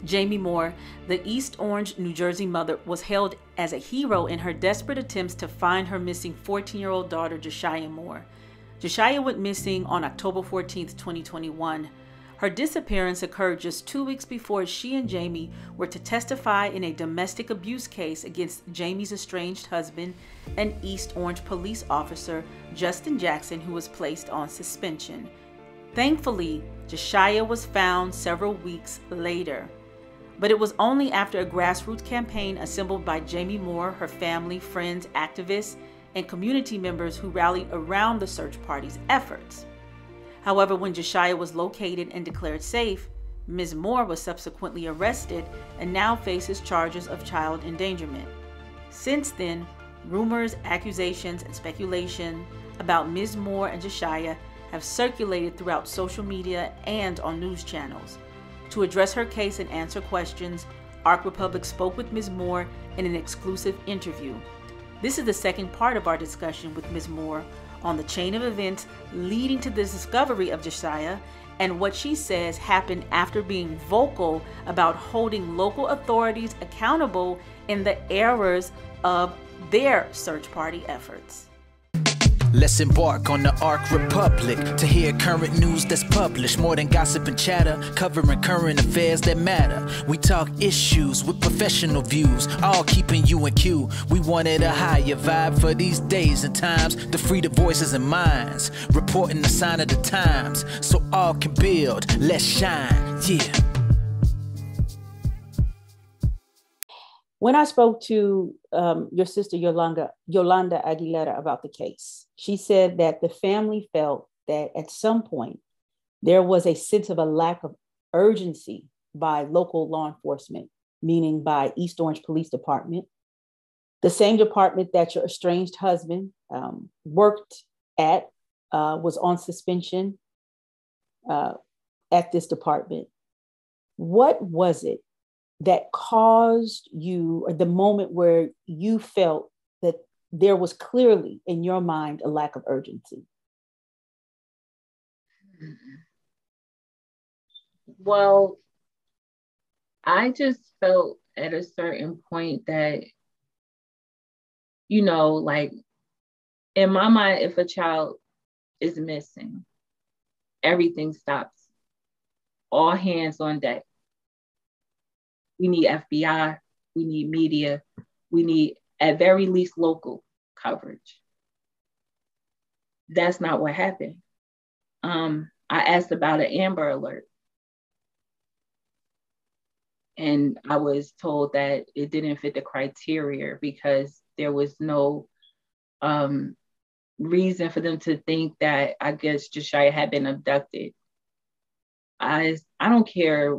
Jamie Moore, the East Orange, New Jersey mother, was hailed as a hero in her desperate attempts to find her missing 14-year-old daughter, JaShayah Moore. JaShayah went missing on October 14, 2021. Her disappearance occurred just 2 weeks before she and Jamie were to testify in a domestic abuse case against Jamie's estranged husband and East Orange police officer, Justin Jackson, who was placed on suspension. Thankfully, JaShayah was found several weeks later. But it was only after a grassroots campaign assembled by Jamie Moore, her family, friends, activists, and community members who rallied around the search party's efforts. However, when JaShayah was located and declared safe, Ms. Moore was subsequently arrested and now faces charges of child endangerment. Since then, rumors, accusations, and speculation about Ms. Moore and JaShayah have circulated throughout social media and on news channels. To address her case and answer questions, Ark Republic spoke with Ms. Moore in an exclusive interview. This is the second part of our discussion with Ms. Moore on the chain of events leading to the discovery of JaShayah and what she says happened after being vocal about holding local authorities accountable in the errors of their search party efforts. Let's embark on the Ark Republic to hear current news that's published. More than gossip and chatter, covering current affairs that matter. We talk issues with professional views, all keeping you in queue. We wanted a higher vibe for these days and times, to free the voices and minds, reporting the sign of the times, so all can build. Let's shine, yeah. When I spoke to your sister Yolanda Aguilera about the case, she said that the family felt that at some point there was a sense of a lack of urgency by local law enforcement, meaning by East Orange Police Department, the same department that your estranged husband worked at, was on suspension at this department. What was it that caused you, or the moment where you felt that there was clearly in your mind a lack of urgency? Well, I just felt at a certain point that, like in my mind, if a child is missing, everything stops. All hands on deck. We need FBI, we need media, we need at very least local coverage. That's not what happened. I asked about an Amber Alert, and I was told that it didn't fit the criteria because there was no reason for them to think that, I guess, JaShayah had been abducted. I don't care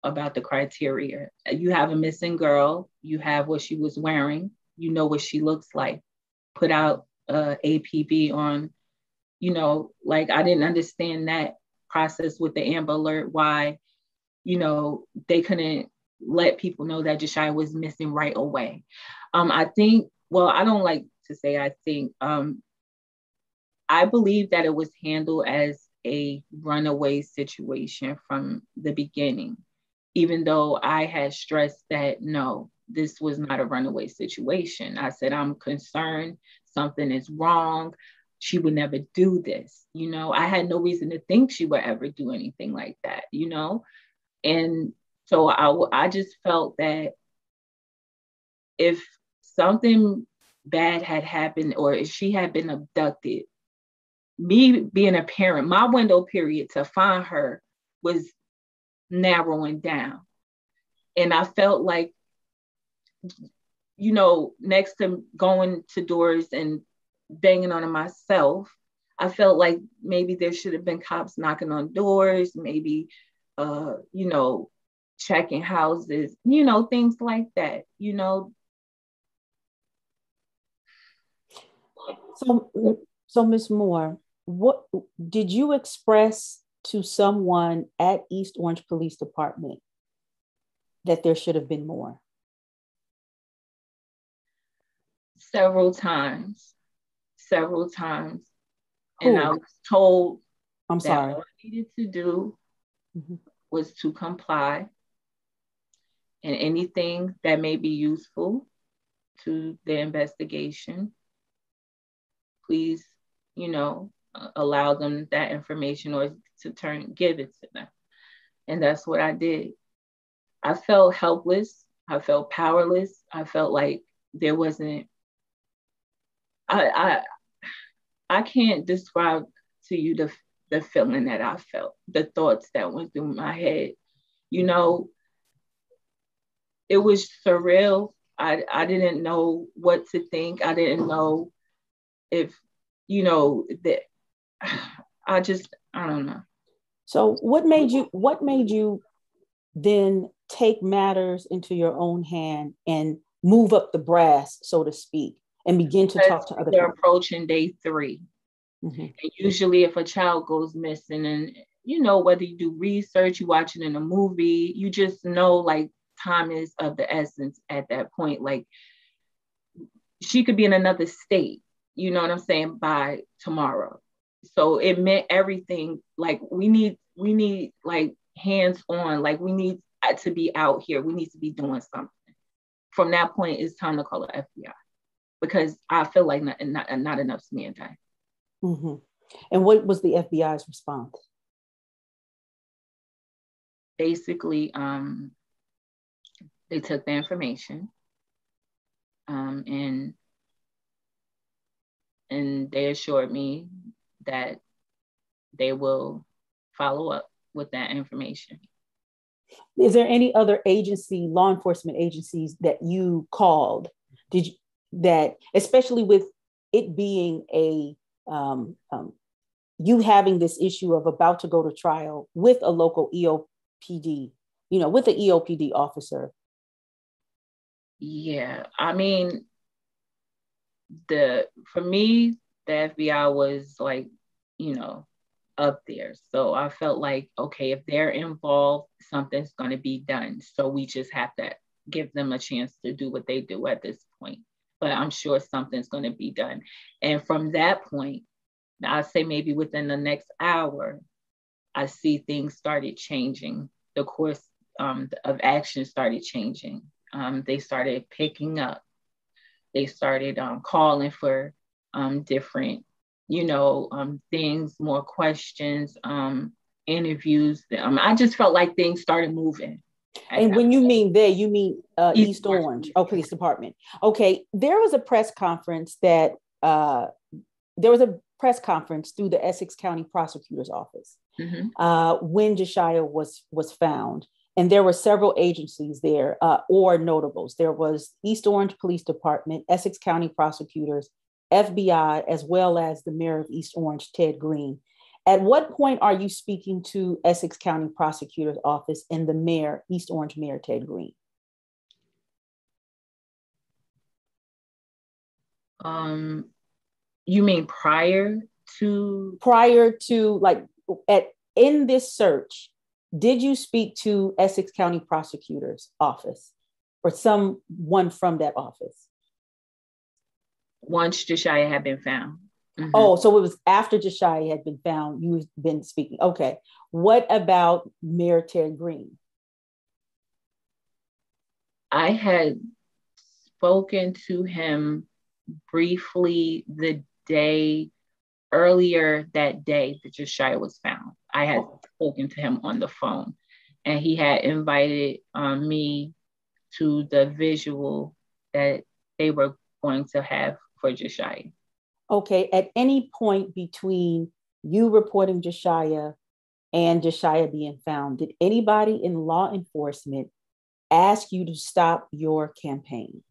about the criteria. You have a missing girl, you have what she was wearing, you know what she looks like. Put out APB on, I didn't understand that process with the Amber Alert, why, they couldn't let people know that JaShayah was missing right away. I think, well, I don't like to say I think, I believe that it was handled as a runaway situation from the beginning, even though I had stressed that, no, this was not a runaway situation. I said, I'm concerned something is wrong. She would never do this. I had no reason to think she would ever do anything like that, And so I just felt that if something bad had happened or if she had been abducted, me being a parent, my window period to find her was narrowing down. And I felt like, next to going to doors and banging on it myself, I felt like maybe there should have been cops knocking on doors, maybe, checking houses, things like that, So Ms. Moore, what did you express to someone at East Orange Police Department that there should have been more? Several times. Who? And I was told all I needed to do was to comply and anything that may be useful to the investigation, please, allow them that information or to give it to them. And that's what I did. I felt helpless. I felt powerless. I felt like there wasn't, I can't describe to you the feeling that I felt, the thoughts that went through my head. It was surreal. I didn't know what to think. I didn't know if, that I don't know. So what made you then take matters into your own hand and move up the brass, so to speak, and begin to talk to other people? They're approaching day 3. Mm-hmm. And usually if a child goes missing, and whether you do research, you watch it in a movie, you just know like time is of the essence at that point. Like she could be in another state, you know what I'm saying, by tomorrow. So it meant everything. Like we need like hands on, like we need to be out here. We need to be doing something. From that point, it's time to call the FBI, because I feel like not enough's being done. Mm-hmm. And what was the FBI's response? Basically, they took the information, and they assured me that they will follow up with that information. Is there any other agency, law enforcement agencies that you called? Especially with it being you having this issue of about to go to trial with a local EOPD, with an EOPD officer? Yeah, I mean, for me, the FBI was like, up there. So I felt like, okay, if they're involved, something's going to be done. So we just have to give them a chance to do what they do at this point. But I'm sure something's going to be done. And from that point, I'd say maybe within the next hour, I see things started changing. The course of action started changing. They started picking up. They started calling for different things, more questions, interviews. I just felt like things started moving. And when you mean they, you mean East Orange, Police Department. Okay, there was a press conference through the Essex County Prosecutor's Office, mm-hmm. When JaShyah was found. And there were several agencies there, or notables. There was East Orange Police Department, Essex County Prosecutors, FBI, as well as the Mayor of East Orange, Ted Green. At what point are you speaking to Essex County Prosecutor's Office and the Mayor, East Orange Mayor Ted Green? You mean prior to like in this search, did you speak to Essex County Prosecutor's Office or someone from that office? Once JaShyah had been found. Mm-hmm. Oh, so it was after JaShyah had been found, you've been speaking. Okay. What about Mayor Ted Green? I had spoken to him briefly the day earlier that day that JaShyah was found. I had spoken to him on the phone, and he had invited me to the visual that they were going to have for JaShyah. Okay, at any point between you reporting JaShyah and JaShyah being found, did anybody in law enforcement ask you to stop your campaign?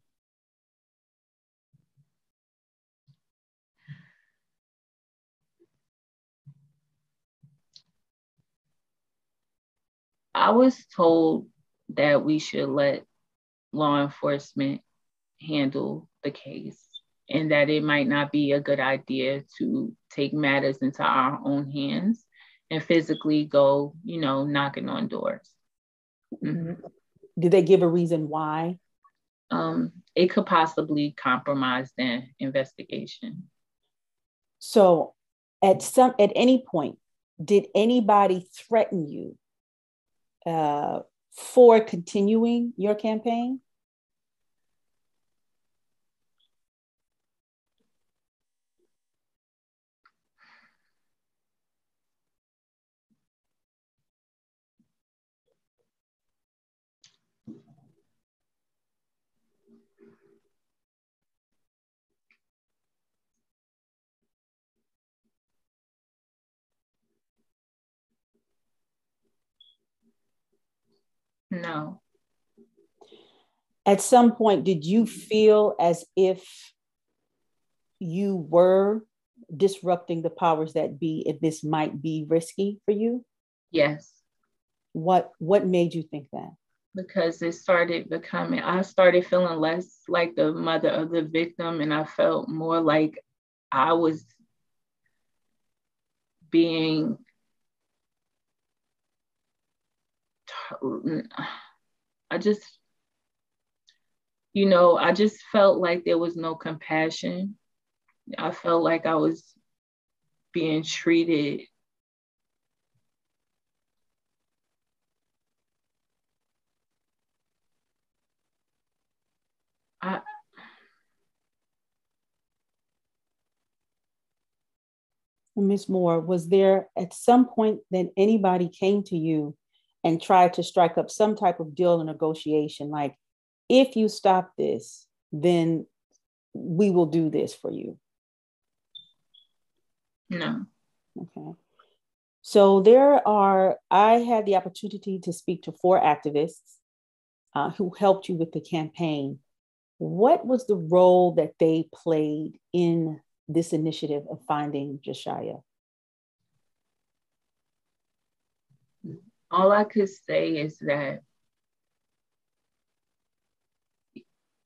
I was told that we should let law enforcement handle the case, and that it might not be a good idea to take matters into our own hands and physically go, knocking on doors. Mm-hmm. Did they give a reason why? It could possibly compromise the investigation. So at any point, did anybody threaten you for continuing your campaign? No. At some point, did you feel as if you were disrupting the powers that be, if this might be risky for you? Yes. What made you think that? Because I started feeling less like the mother of the victim, and I felt more like I was being, I just felt like there was no compassion. I felt like I was being treated Ms. Moore, was there at some point that anybody came to you and tried to strike up some type of deal or negotiation, like, if you stop this, then we will do this for you? No. Okay. So I had the opportunity to speak to 4 activists who helped you with the campaign. What was the role that they played in this initiative of finding JaShyah? All I could say is that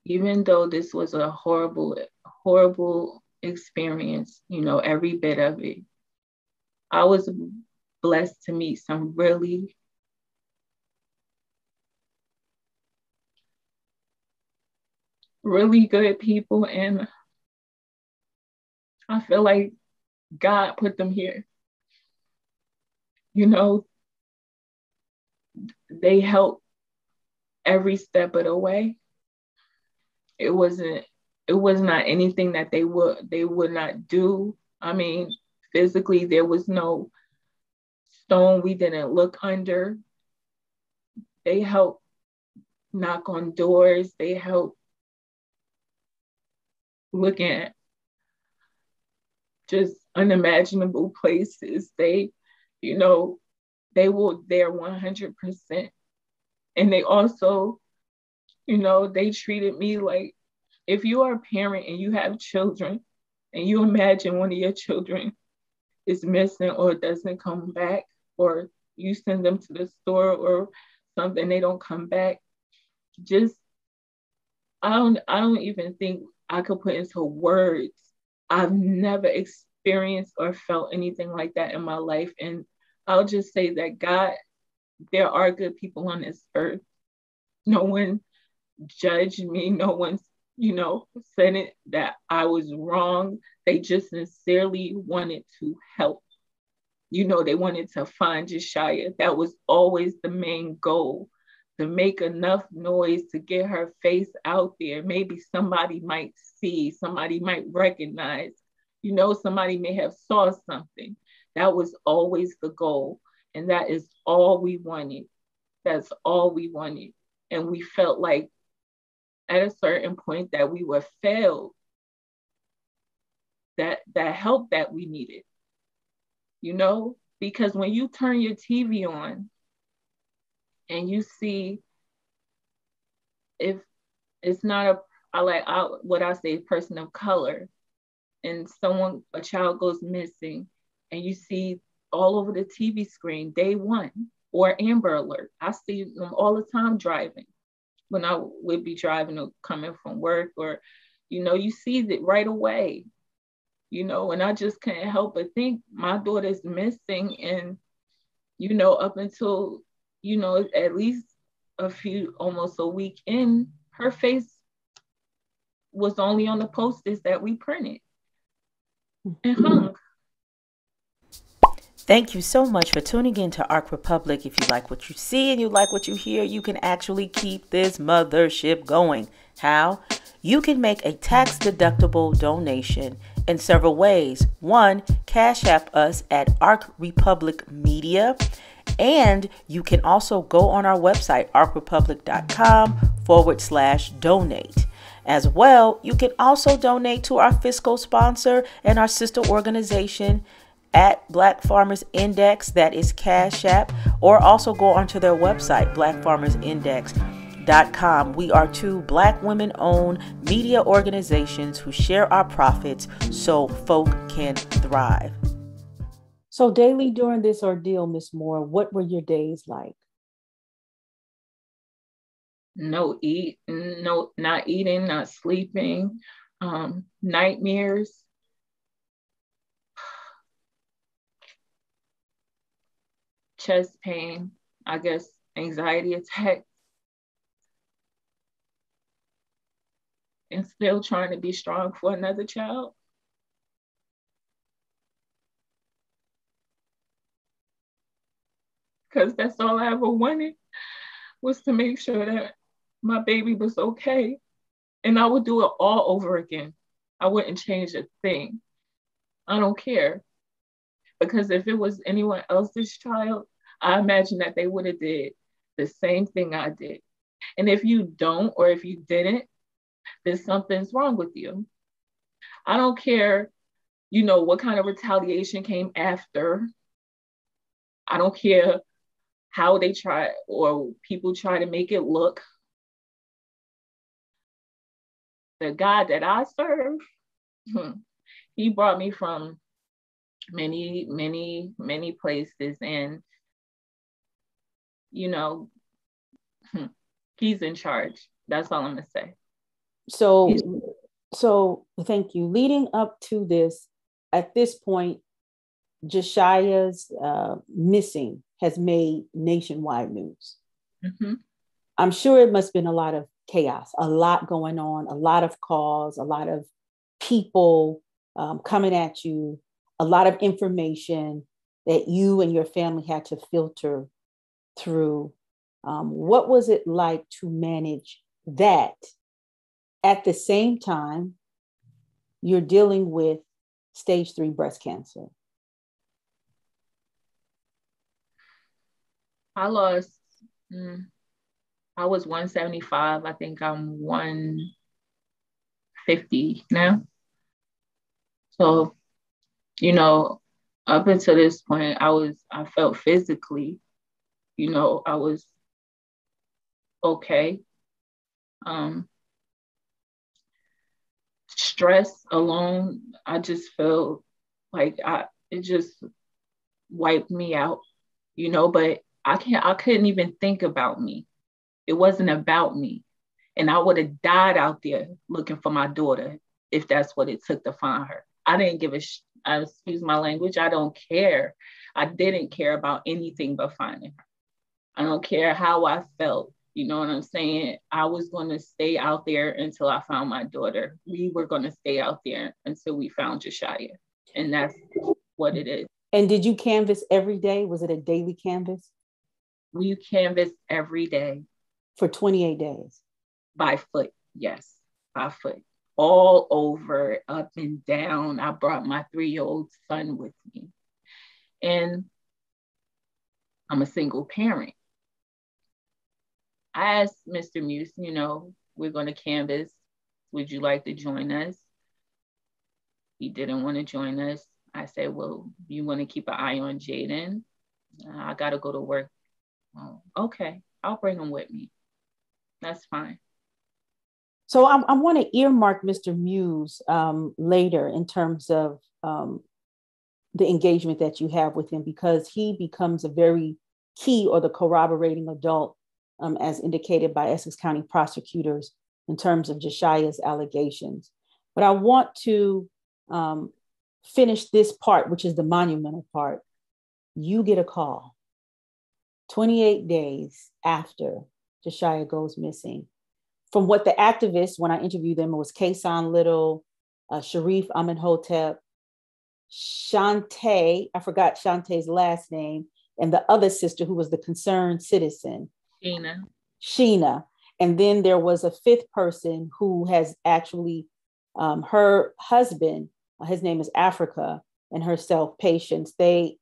even though this was a horrible, horrible experience, every bit of it, I was blessed to meet some really, really good people, and I feel like God put them here. They helped every step of the way. It was not anything that they would not do. I mean, physically, there was no stone we didn't look under. They helped knock on doors. They helped look at just unimaginable places. They were there 100%. And they also, they treated me like, if you are a parent and you have children and you imagine one of your children is missing or doesn't come back, or you send them to the store or something, they don't come back, I don't even think I could put into words. I've never experienced or felt anything like that in my life. And I'll just say that God, there are good people on this earth. No one judged me. No one, said it that I was wrong. They just sincerely wanted to help. They wanted to find JaShyah. That was always the main goal, to make enough noise to get her face out there. Maybe somebody might see, somebody might recognize, somebody may have saw something. That was always the goal. And that is all we wanted. That's all we wanted. And we felt like at a certain point that we were failed, that help that we needed, because when you turn your TV on and you see, if it's not what I say, person of color, and a child goes missing, and you see all over the TV screen, day 1 or Amber Alert. I see them all the time driving, when I would be driving or coming from work, or, you see it right away, and I just can't help but think my daughter's missing. And, up until, at least almost a week in, her face was only on the posters that we printed and hung. Thank you so much for tuning in to Arc Republic. If you like what you see and you like what you hear, you can actually keep this mothership going. How? You can make a tax-deductible donation in several ways. One, Cash App us at Arc Republic Media. And you can also go on our website, arcrepublic.com/donate. As well, you can also donate to our fiscal sponsor and our sister organization at Black Farmers Index, that is Cash App, or also go onto their website, blackfarmersindex.com. We are two Black women-owned media organizations who share our profits so folk can thrive. So daily during this ordeal, Ms. Moore, what were your days like? Not eating, not sleeping, nightmares. Chest pain, I guess anxiety attacks, and still trying to be strong for another child. Because that's all I ever wanted, was to make sure that my baby was okay. And I would do it all over again. I wouldn't change a thing. I don't care. Because if it was anyone else's child, I imagine that they would have did the same thing I did. And if you don't, or if you didn't, then something's wrong with you. I don't care, what kind of retaliation came after. I don't care how they try, or people try to make it look. The God that I serve, he brought me from many, many, many places. And, he's in charge. That's all I'm going to say. So thank you. Leading up to this, at this point, JaShayah's missing has made nationwide news. Mm-hmm. I'm sure it must have been a lot of chaos, a lot going on, a lot of calls, a lot of people coming at you, a lot of information that you and your family had to filter through. What was it like to manage that? At the same time, you're dealing with stage 3 breast cancer. I was 175. I think I'm 150 now. So, up until this point, I felt physically, I was okay. Stress alone, I just felt like it just wiped me out, but I couldn't even think about me. It wasn't about me. And I would have died out there looking for my daughter if that's what it took to find her. I didn't give excuse my language, I don't care. I didn't care about anything but finding her. I don't care how I felt. You know what I'm saying? I was going to stay out there until I found my daughter. We were going to stay out there until we found JaShayah. And that's what it is. And did you canvass every day? Was it a daily canvass? We canvassed every day. For 28 days? By foot, yes, by foot. All over, up and down. I brought my 3-year-old son with me. And I'm a single parent. I asked Mr. Muse, we're going to canvass. Would you like to join us? He didn't want to join us. I said, well, you want to keep an eye on Jaden? I got to go to work. Oh, okay, I'll bring him with me. That's fine. So I want to earmark Mr. Muse later in terms of the engagement that you have with him, because he becomes a very key or the corroborating adult, as indicated by Essex County prosecutors in terms of JaShayah's allegations. But I want to finish this part, which is the monumental part. You get a call 28 days after JaShayah goes missing. From what the activists, when I interviewed them, it was Kason Little, Sharif Amenhotep, Shantae, I forgot Shantae's last name, and the other sister who was the concerned citizen. Sheena. And then there was a fifth person who has actually, her husband, his name is Africa, and herself, Patience. They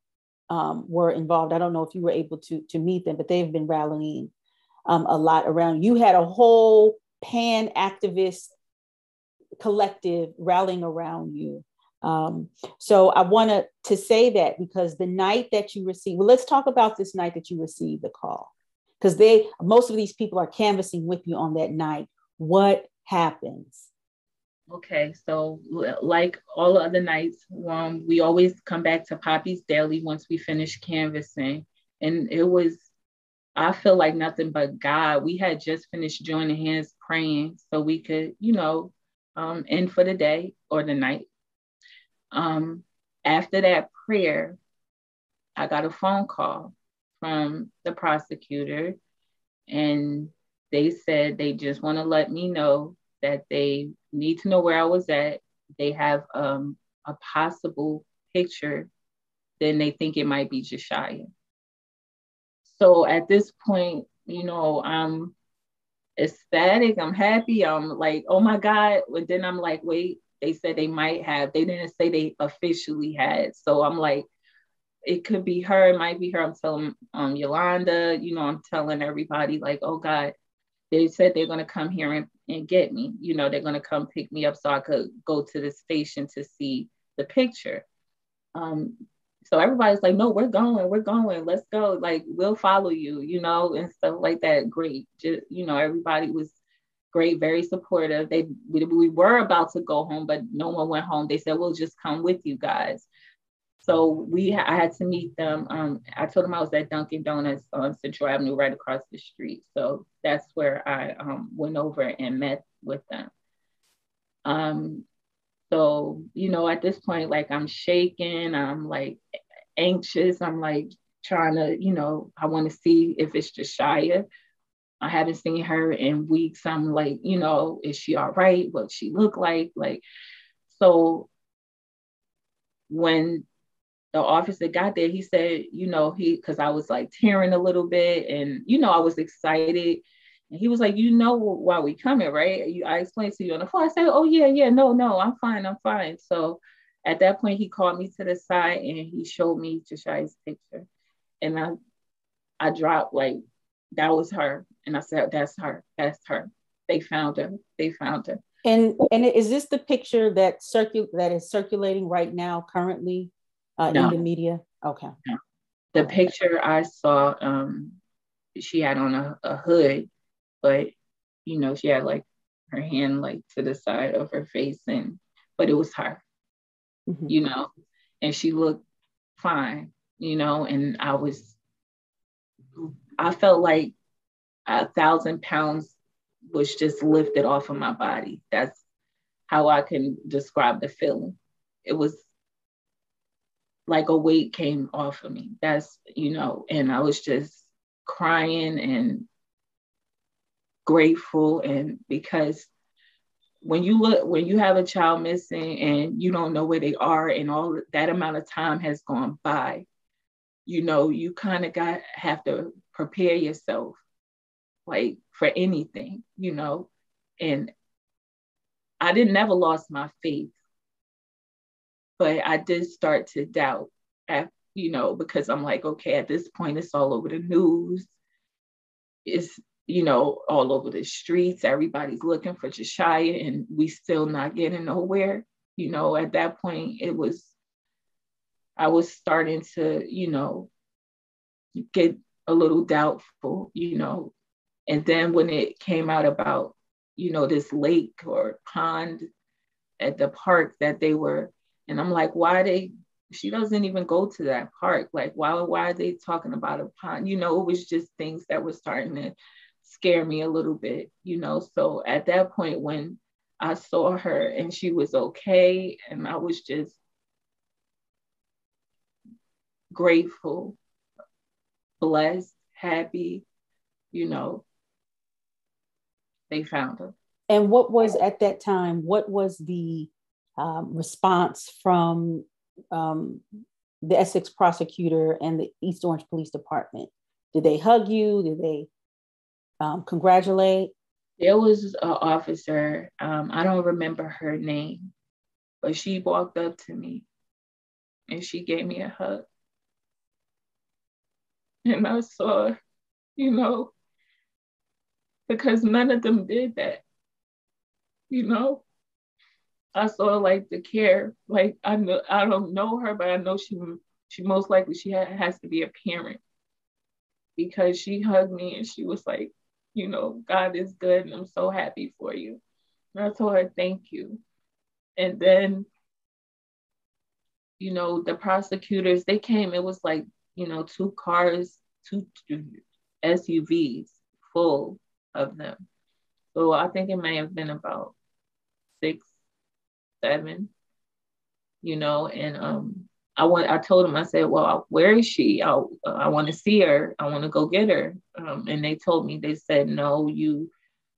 were involved. I don't know if you were able to meet them, but they've been rallying a lot around. You had a whole pan activist collective rallying around you. So I wanted to say that because the night that you received, well, let's talk about this night that you received the call, because most of these people are canvassing with you on that night. What happens? Okay, so like all the other nights, we always come back to Poppy's Daily once we finish canvassing. And it was, I feel like nothing but God. We had just finished joining hands praying so we could, end for the day or the night. After that prayer, I got a phone call from the prosecutor, and they said they just want to let me know that they need to know where I was at. They have a possible picture, then they think it might be JaShyah. So at this point, I'm ecstatic, I'm happy, I'm like, oh my God. And then I'm like, wait, they said they might have, they didn't say they officially had. So I'm like, it could be her, it might be her. I'm telling Yolanda, I'm telling everybody like, oh God, they said they're going to come here and get me. They're going to come pick me up so I could go to the station to see the picture. So everybody's like, no, we're going, let's go. Like, we'll follow you, and stuff like that. Great. Just, everybody was great, very supportive. We were about to go home, but no one went home. They said, we'll just come with you guys. So I had to meet them. I told them I was at Dunkin' Donuts on Central Avenue, right across the street. So that's where I went over and met with them. So, at this point, like, I'm shaking, I'm like anxious. I'm like trying to, I want to see if it's JaShyah. I haven't seen her in weeks. I'm like, is she all right? What she look like? Like, so when the officer got there, he said, because I was like tearing a little bit and, I was excited. And he was like, why we coming, right? I explained to you on the phone. I said, oh yeah, no, I'm fine. So at that point, he called me to the side and he showed me JaShyah's picture. And I dropped, like, that was her. And I said, that's her. They found her. And is this the picture that is circulating right now currently in the media? Okay. No. The picture I saw, she had on a hood, but she had like her hand like to the side of her face, but it was her, and she looked fine, and I felt like 1,000 pounds was just lifted off of my body. That's how I can describe the feeling. It was like a weight came off of me. That's, and I was just crying and grateful. And because when you have a child missing and you don't know where they are and all that amount of time has gone by, you kind of have to prepare yourself like for anything, and I never lost my faith, but I did start to doubt, because I'm like, okay, at this point, it's all over the news. It's, all over the streets. Everybody's looking for JaShyah and we still not getting nowhere. At that point, I was starting to, get a little doubtful, and then when it came out about, this lake or pond at the park that they were, and I'm like, she doesn't even go to that park. Like, why are they talking about a pond? It was just things that were starting to scare me a little bit, So at that point, when I saw her and she was okay, and I was just grateful, blessed, happy, they found her. And what was at that time, what was the response from the Essex prosecutor and the East Orange Police Department? Did they hug you? Did they congratulate? There was an officer, I don't remember her name, but she walked up to me and she gave me a hug. And I saw, you know, because none of them did that, you know. I saw like the care, like I don't know her, but I know she most likely has to be a parent, because she hugged me and she was like, you know, God is good and I'm so happy for you. And I told her, thank you. And then, you know, the prosecutors, they came, it was like, you know, two SUVs full of them. So I think it may have been about 6, 7, you know, and I told him, I said, well, where is she? I want to see her. I want to go get her. And they told me, they said, no,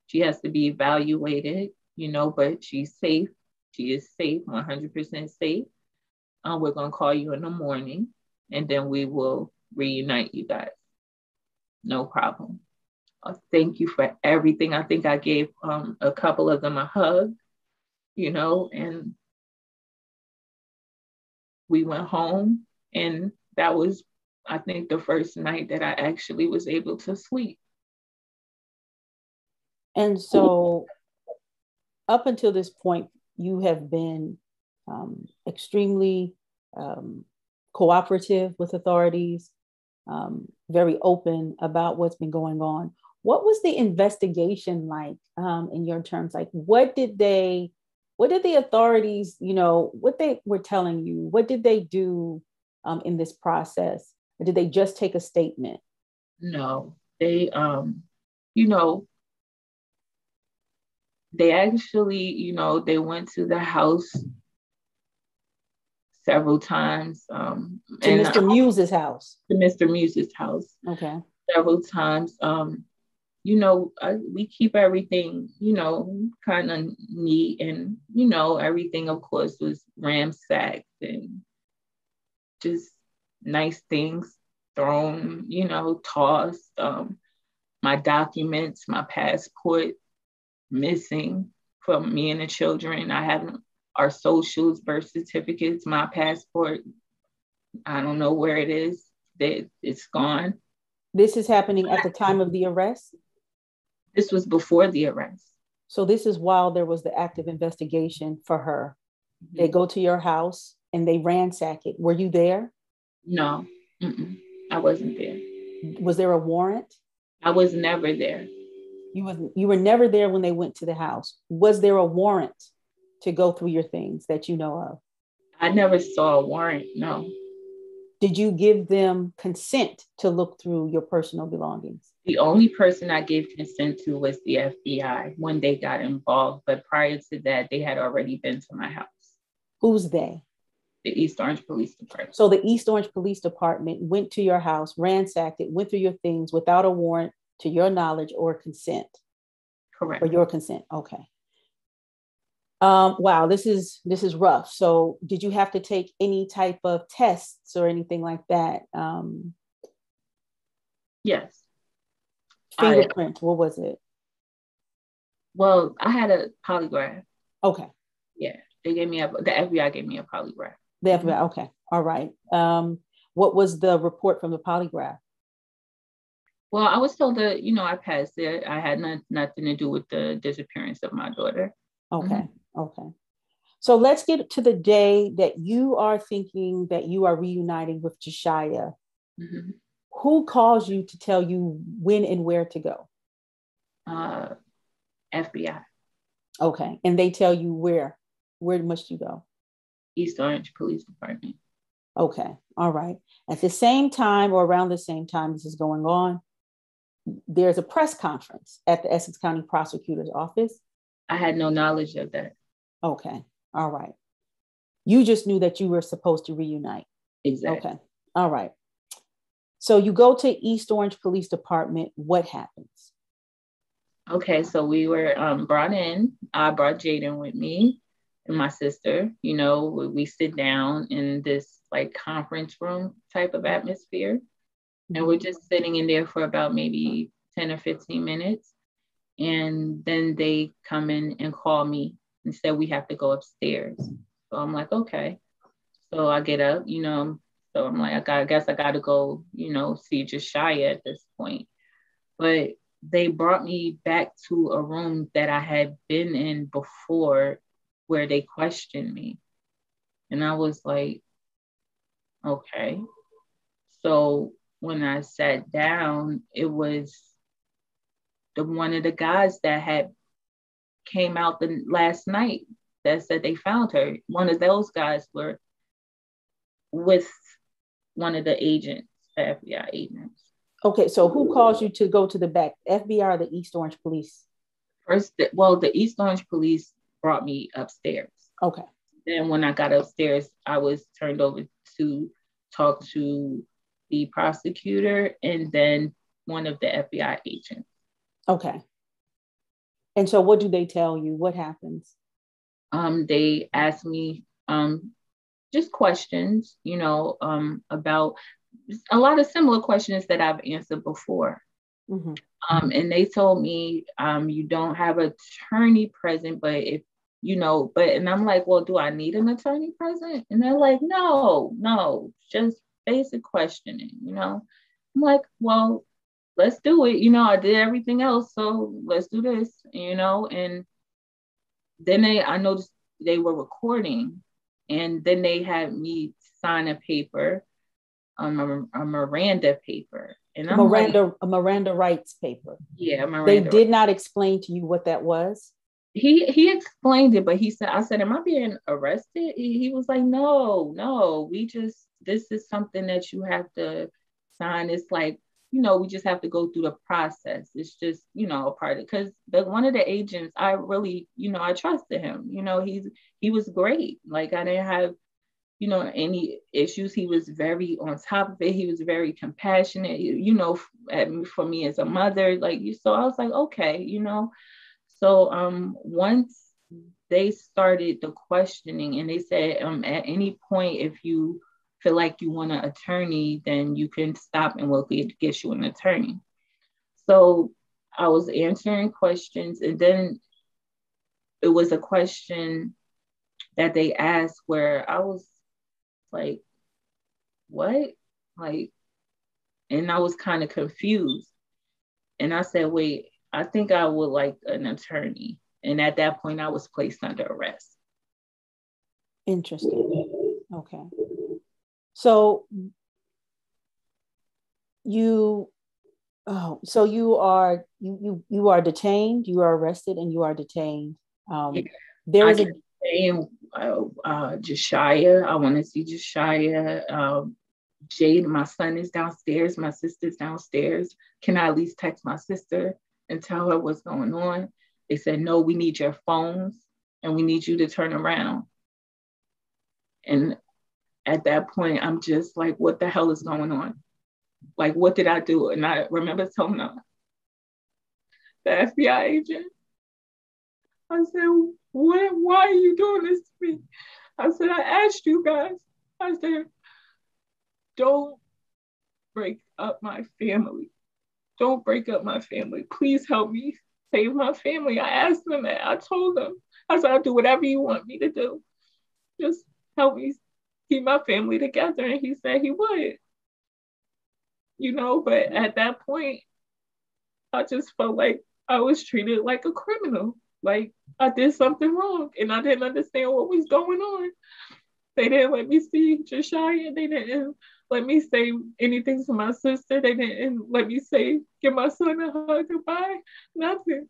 she has to be evaluated, you know, but she's safe. She is safe, 100% safe. We're going to call you in the morning and then we will reunite you guys. No problem. Thank you for everything. I think I gave a couple of them a hug, you know, and we went home, and that was, I think, the first night that I actually was able to sleep. And so up until this point, you have been extremely cooperative with authorities, very open about what's been going on. What was the investigation like in your terms? Like, what did the authorities, you know, what they were telling you, what did they do in this process? Or did they just take a statement? No, they, you know, they actually, you know, they went to the house several times. To Mr. Muse's house. To Mr. Muse's house. Okay. Several times. You know, we keep everything, you know, kind of neat, and, you know, everything, of course, was ransacked and just nice things thrown, you know, tossed. My documents, my passport missing from me and the children. I have our socials, birth certificates, my passport. I don't know where it is. It's gone. This is happening at the time of the arrest? This was before the arrest. So this is while there was the active investigation for her. Mm-hmm. They go to your house and they ransack it. Were you there? No, I wasn't there. Was there a warrant? I was never there. You were never there when they went to the house. Was there a warrant to go through your things that you know of? I never saw a warrant, no. Did you give them consent to look through your personal belongings? The only person I gave consent to was the FBI when they got involved. But prior to that, they had already been to my house. Who's they? The East Orange Police Department. So the East Orange Police Department went to your house, ransacked it, went through your things without a warrant, to your knowledge or consent? Correct. Or your consent, okay. Wow, this is rough. So did you have to take any type of tests or anything like that? Yes. Fingerprint, what was it? Well, I had a polygraph. Okay. Yeah, the FBI gave me a polygraph. The FBI, okay, all right. What was the report from the polygraph? Well, I was told that, you know, I passed it. I had nothing to do with the disappearance of my daughter. Okay. Okay. So let's get to the day that you are thinking that you are reuniting with JaShyah. Mm-hmm. Who calls you to tell you when and where to go? FBI. Okay. And they tell you where? Where must you go? East Orange Police Department. Okay. All right. At the same time or around the same time this is going on, there's a press conference at the Essex County Prosecutor's Office. I had no knowledge of that. Okay. All right. You just knew that you were supposed to reunite. Exactly. Okay. All right. So you go to East Orange Police Department. What happens? Okay. So we were brought in. I brought Jaden with me. and my sister, you know, we sit down in this like conference room type of atmosphere. And we're just sitting in there for about maybe 10 or 15 minutes. And then they come in and call me and said, we have to go upstairs. So I'm like, okay. So I get up, you know, so I'm like, I guess I got to go, you know, see JaShyah at this point. But they brought me back to a room that I had been in before where they questioned me. And I was like, okay. So when I sat down, it was one of the guys that had came out the last night that said they found her. One of those guys were with one of the agents, the FBI agents. Okay, so who calls you to go to the back, FBI or the East Orange Police? First, the East Orange Police brought me upstairs. Okay. Then when I got upstairs, I was turned over to talk to the prosecutor and then one of the FBI agents. Okay. And so what do they tell you? What happens? They asked me just questions, you know, about a lot of similar questions that I've answered before. Mm-hmm. And they told me, you don't have an attorney present, but if, you know, and I'm like, well, do I need an attorney present? And they're like, no, just basic questioning, you know? I'm like, well, let's do it. You know, I did everything else, so let's do this, you know? And then I noticed they were recording, and then they had me sign a paper, a Miranda paper. And a Miranda rights paper. Yeah, Miranda. They did not explain to you what that was? He explained it, but I said, am I being arrested? He was like, no, this is something that you have to sign. It's like, you know, we just have to go through the process. It's just, you know, a part of it. Because one of the agents, I really, you know, I trusted him. You know, he was great. Like, I didn't have, you know, any issues. He was very on top of it. He was very compassionate, you know, for me as a mother. Like, so I was like, okay, you know. So once they started the questioning and they said, at any point, if you feel like you want an attorney, then you can stop and we'll get you an attorney. So I was answering questions, and then it was a question that they asked where I was like, what? Like, and I was kind of confused. And I said, wait, I think I would like an attorney. And at that point, I was placed under arrest. Interesting. Okay. So you are detained, you are arrested, and you are detained. There is JaShyah. I want to see JaShyah. Jade, my son is downstairs. My sister's downstairs. Can I at least text my sister and tell her what's going on? They said, no, we need your phones and we need you to turn around. And at that point, I'm just like, what the hell is going on? Like, what did I do? And I remember telling the FBI agent, I said, why are you doing this to me? I said, I asked you guys. I said, don't break up my family. Don't break up my family. Please help me save my family. I asked them that. I told them. I said, I'll do whatever you want me to do. Just help me keep my family together. And he said he would. You know, but at that point, I just felt like I was treated like a criminal. Like I did something wrong and I didn't understand what was going on. They didn't let me see JaShyah. They didn't let me say anything to my sister. They didn't let me give my son a hug goodbye. Nothing.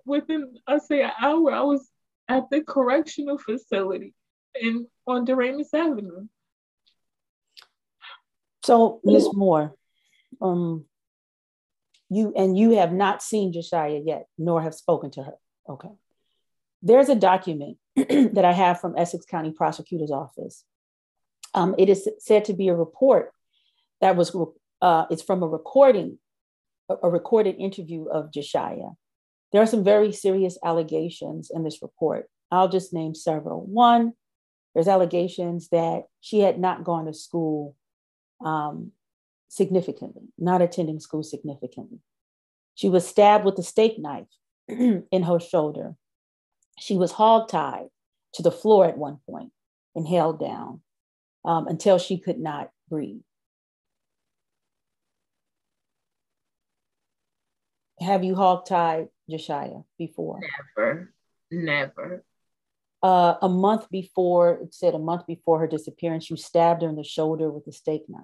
Within, I say, an hour, I was at the correctional facility on Doremus Avenue. So, Ms. Moore, you have not seen JaShyah yet, nor have spoken to her. Okay. There's a document that I have from Essex County Prosecutor's Office. It is said to be a report that was, it's from a recorded interview of JaShyah. There are some very serious allegations in this report. I'll just name several. One, there's allegations that she had not gone to school significantly, not attending school significantly. She was stabbed with a steak knife in her shoulder. She was hogtied to the floor at one point and held down until she could not breathe. Have you hogtied JaShyah before? Never. A month before, it said a month before her disappearance, you stabbed her in the shoulder with a steak knife.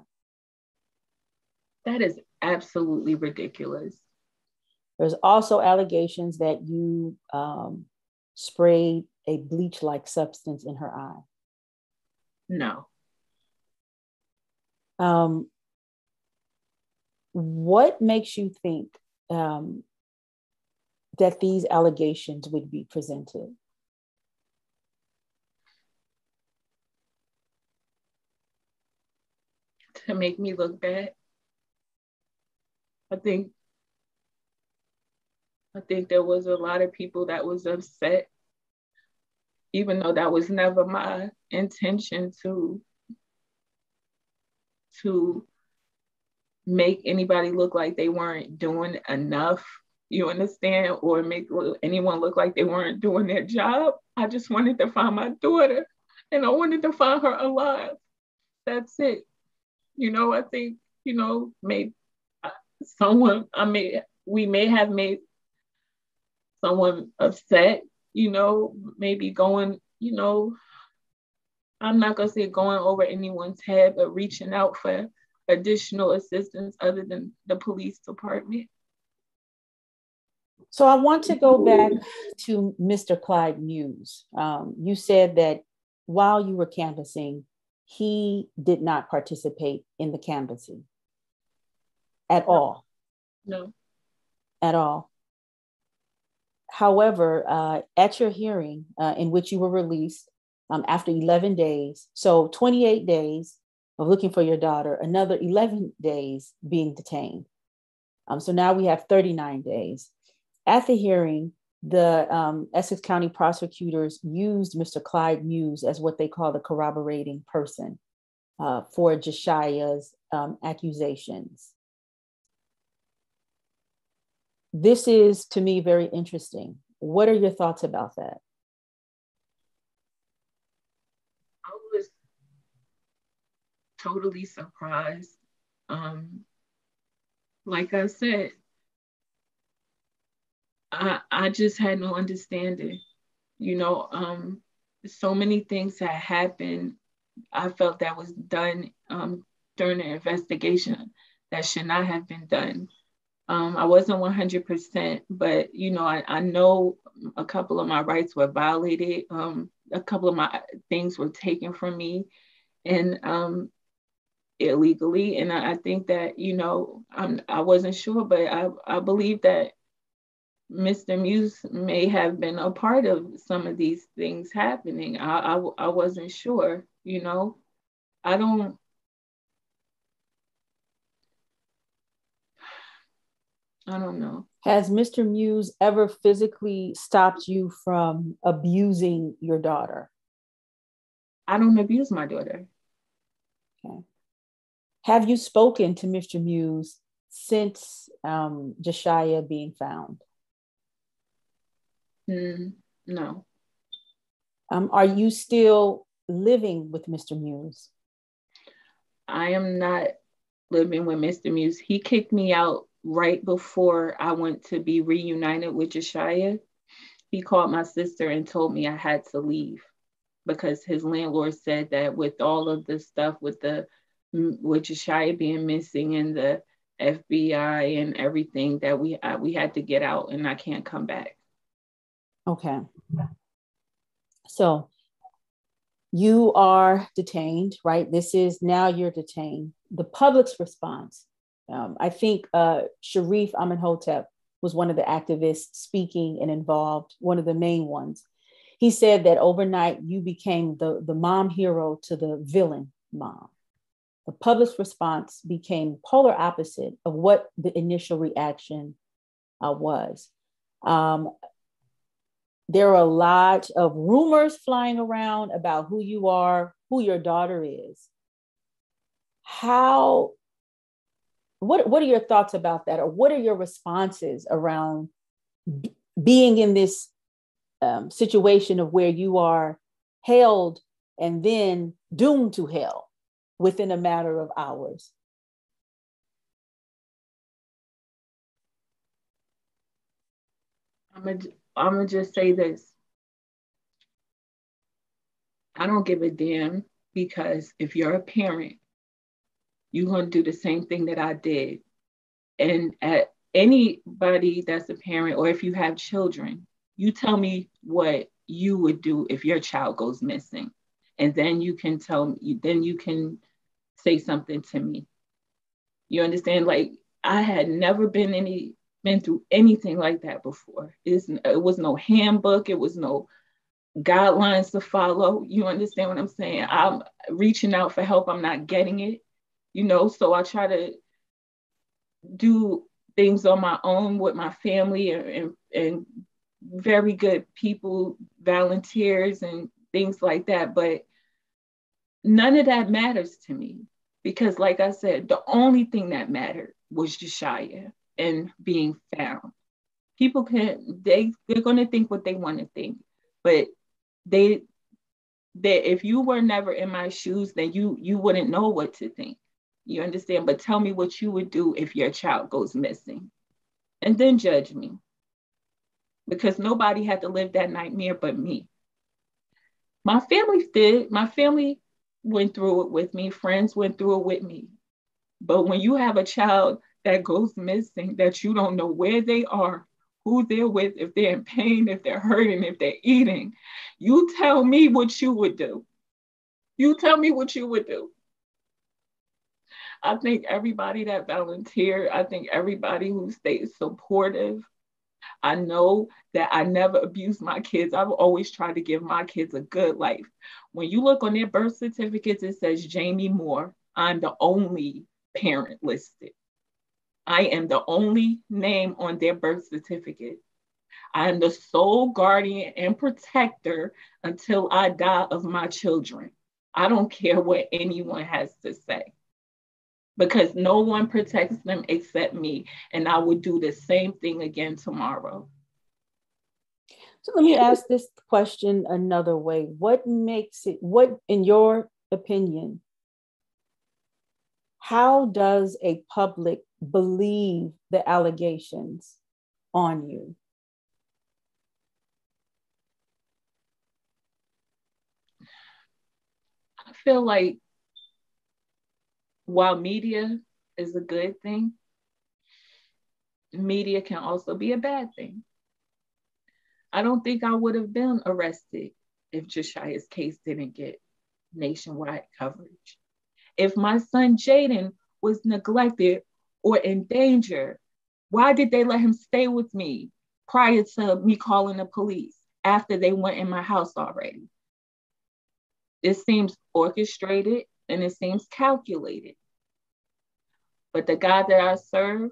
That is absolutely ridiculous. There's also allegations that you sprayed a bleach-like substance in her eye. No. What makes you think that these allegations would be presented? To make me look bad. I think there was a lot of people that was upset, even though that was never my intention to make anybody look like they weren't doing enough, you understand, or make anyone look like they weren't doing their job. I just wanted to find my daughter, and I wanted to find her alive. That's it. I think, maybe we may have made someone upset, maybe going, I'm not going to say going over anyone's head, but reaching out for additional assistance other than the police department. So I want to go back to Mr. Clyde Muse. You said that while you were canvassing, he did not participate in the canvassing at all. No. At all. However, at your hearing in which you were released after 11 days, so 28 days of looking for your daughter, another 11 days being detained. So now we have 39 days. At the hearing, the Essex County prosecutors used Mr. Clyde Muse as what they call the corroborating person for JaShayah's accusations. This is, to me, very interesting. What are your thoughts about that? I was totally surprised. Like I said, I just had no understanding. So many things had happened. I felt that was done during the investigation that should not have been done. I wasn't 100%, but I know a couple of my rights were violated. A couple of my things were taken from me, and illegally. And I think that I wasn't sure, but I believe that Mr. Muse may have been a part of some of these things happening. I wasn't sure. I don't know. Has Mr. Muse ever physically stopped you from abusing your daughter? I don't abuse my daughter. Okay. Have you spoken to Mr. Muse since JaShyah being found? No. Are you still living with Mr. Muse? I am not living with Mr. Muse. He kicked me out right before I went to be reunited with JaShyah. He called my sister and told me I had to leave because his landlord said that with all of the stuff with JaShyah being missing and the FBI and everything that we had to get out and I can't come back. Okay. So you are detained, right? Now you're detained. The public's response. I think Sharif Amenhotep was one of the activists speaking and involved, one of the main ones. He said that overnight you became the mom hero to the villain mom. The public's response became polar opposite of what the initial reaction was. there are a lot of rumors flying around about who you are, who your daughter is. What are your thoughts about that? Or what are your responses around being in this situation of where you are held and then doomed to hell within a matter of hours? I'm gonna just say this. I don't give a damn, because if you're a parent, you're gonna do the same thing that I did. And at anybody that's a parent, or if you have children, you tell me what you would do if your child goes missing. And then you can tell me, then you can say something to me. You understand? Like, I had never been through anything like that before. It was no handbook, it was no guidelines to follow. You understand what I'm saying? I'm reaching out for help, I'm not getting it, so I try to do things on my own with my family and very good people, volunteers and things like that. But none of that matters to me, because like I said, the only thing that mattered was JaShyah and being found. People they're going to think what they want to think, but they if you were never in my shoes, then you wouldn't know what to think. You understand? But tell me what you would do if your child goes missing, and then judge me, because nobody had to live that nightmare but me. My family did. My family went through it with me. Friends went through it with me. But when you have a child that goes missing, that you don't know where they are, who they're with, if they're in pain, if they're hurting, if they're eating, you tell me what you would do. You tell me what you would do. I think everybody that volunteered, I think everybody who stayed supportive. I know that I never abused my kids. I've always tried to give my kids a good life. When you look on their birth certificates, it says Jamie Moore. I'm the only parent listed. I am the only name on their birth certificate. I am the sole guardian and protector until I die of my children. I don't care what anyone has to say, because no one protects them except me. And I would do the same thing again tomorrow. So let me ask this question another way. What, in your opinion, how does a public believe the allegations on you? I feel like while media is a good thing, media can also be a bad thing. I don't think I would have been arrested if JaShayah's case didn't get nationwide coverage. If my son Jaden was neglected or in danger, why did they let him stay with me prior to me calling the police after they went in my house already? It seems orchestrated and it seems calculated. But the God that I serve,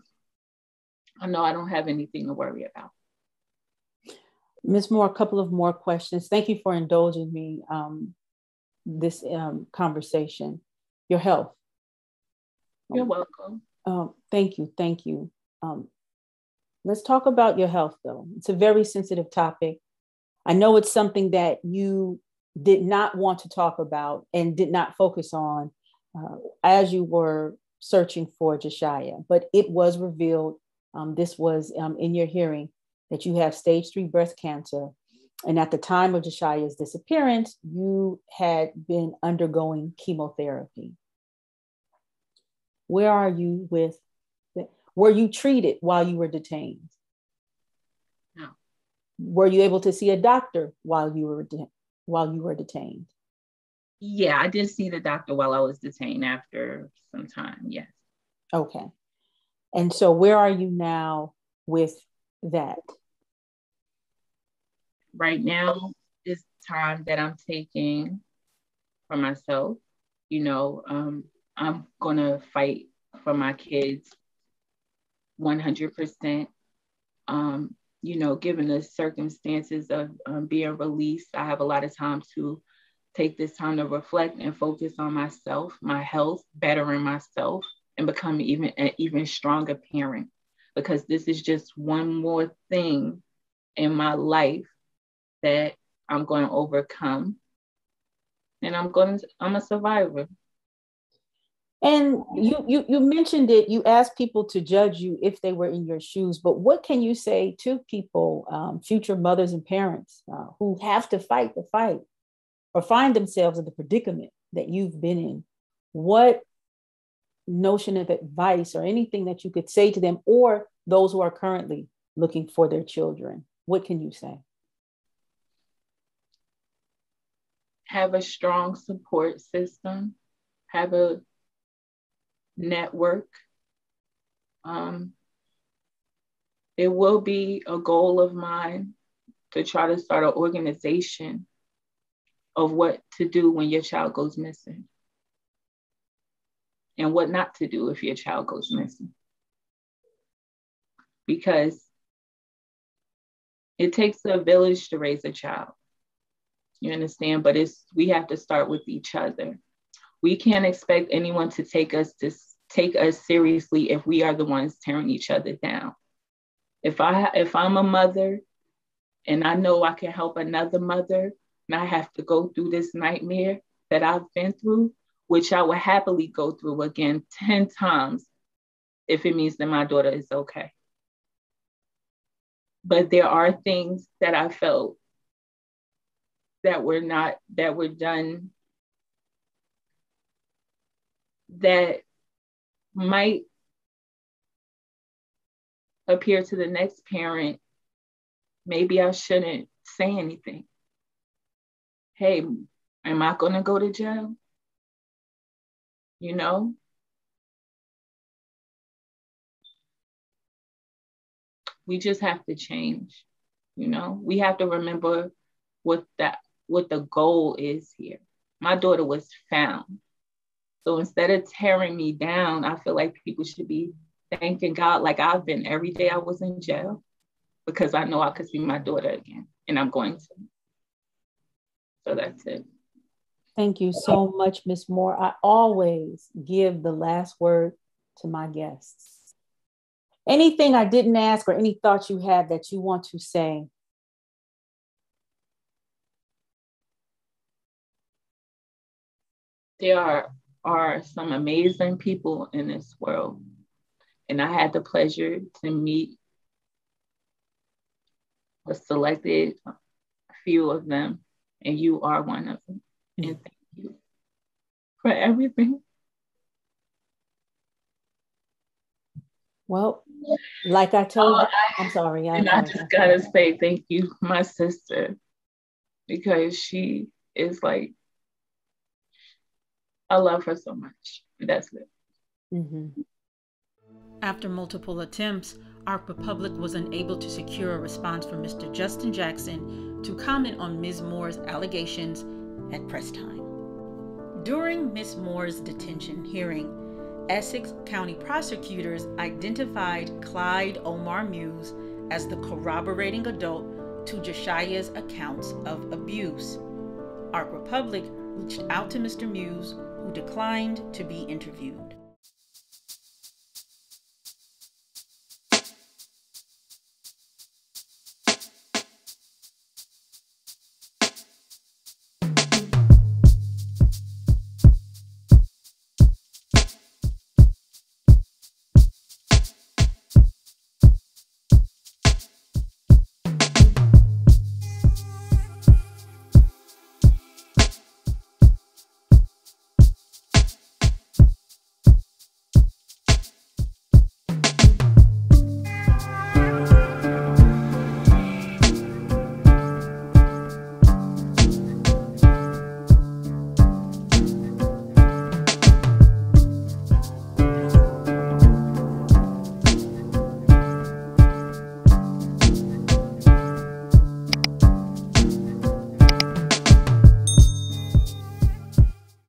I know I don't have anything to worry about. Ms. Moore, a couple of more questions. Thank you for indulging me this conversation. Your health. You're welcome. Thank you. Let's talk about your health, though. It's a very sensitive topic. I know it's something that you did not want to talk about and did not focus on as you were searching for JaShyah, but it was revealed, this was in your hearing, that you have stage 3 breast cancer. And at the time of JaShayah's disappearance, you had been undergoing chemotherapy. Where are you with that? Were you treated while you were detained? No. Were you able to see a doctor while you were detained? Yeah, I did see the doctor while I was detained after some time, yes. Okay. And so where are you now with that? Right now is time that I'm taking for myself. I'm gonna fight for my kids 100%. you know, given the circumstances of being released, I have a lot of time to take this time to reflect and focus on myself, my health, bettering myself, and become an even stronger parent. Because this is just one more thing in my life that I'm going to overcome. And I'm a survivor. And you mentioned it, you asked people to judge you if they were in your shoes, but what can you say to people, future mothers and parents who have to fight the fight or find themselves in the predicament that you've been in? What notion of advice or anything that you could say to them, or those who are currently looking for their children? What can you say? Have a strong support system, have a network. It will be a goal of mine to try to start an organization of what to do when your child goes missing and what not to do if your child goes missing. Because it takes a village to raise a child. You understand? But we have to start with each other. We can't expect anyone to take us seriously if we are the ones tearing each other down. If I'm a mother and I know I can help another mother, and I have to go through this nightmare that I've been through, which I would happily go through again 10 times if it means that my daughter is okay. But there are things that I felt that were done that might appear to the next parent, maybe I shouldn't say anything. Hey, am I going to go to jail? You know? We just have to change, you know? We have to remember what the goal is here. My daughter was found. So instead of tearing me down, I feel like people should be thanking God like I've been every day I was in jail, because I know I could see my daughter again, and I'm going to. So that's it. Thank you so much, Ms. Moore. I always give the last word to my guests. Anything I didn't ask or any thoughts you have that you want to say? There are some amazing people in this world, and I had the pleasure to meet a selected few of them, and you are one of them. And thank you for everything. Well, like I told you, I'm sorry. I just gotta say thank you, my sister, because she is like, I love her so much. That's it. Mm-hmm. After multiple attempts, Ark Republic was unable to secure a response from Mr. Justin Jackson to comment on Ms. Moore's allegations at press time. During Ms. Moore's detention hearing, Essex County prosecutors identified Clyde Omar Muse as the corroborating adult to JaShayah's accounts of abuse. Ark Republic reached out to Mr. Muse, who declined to be interviewed.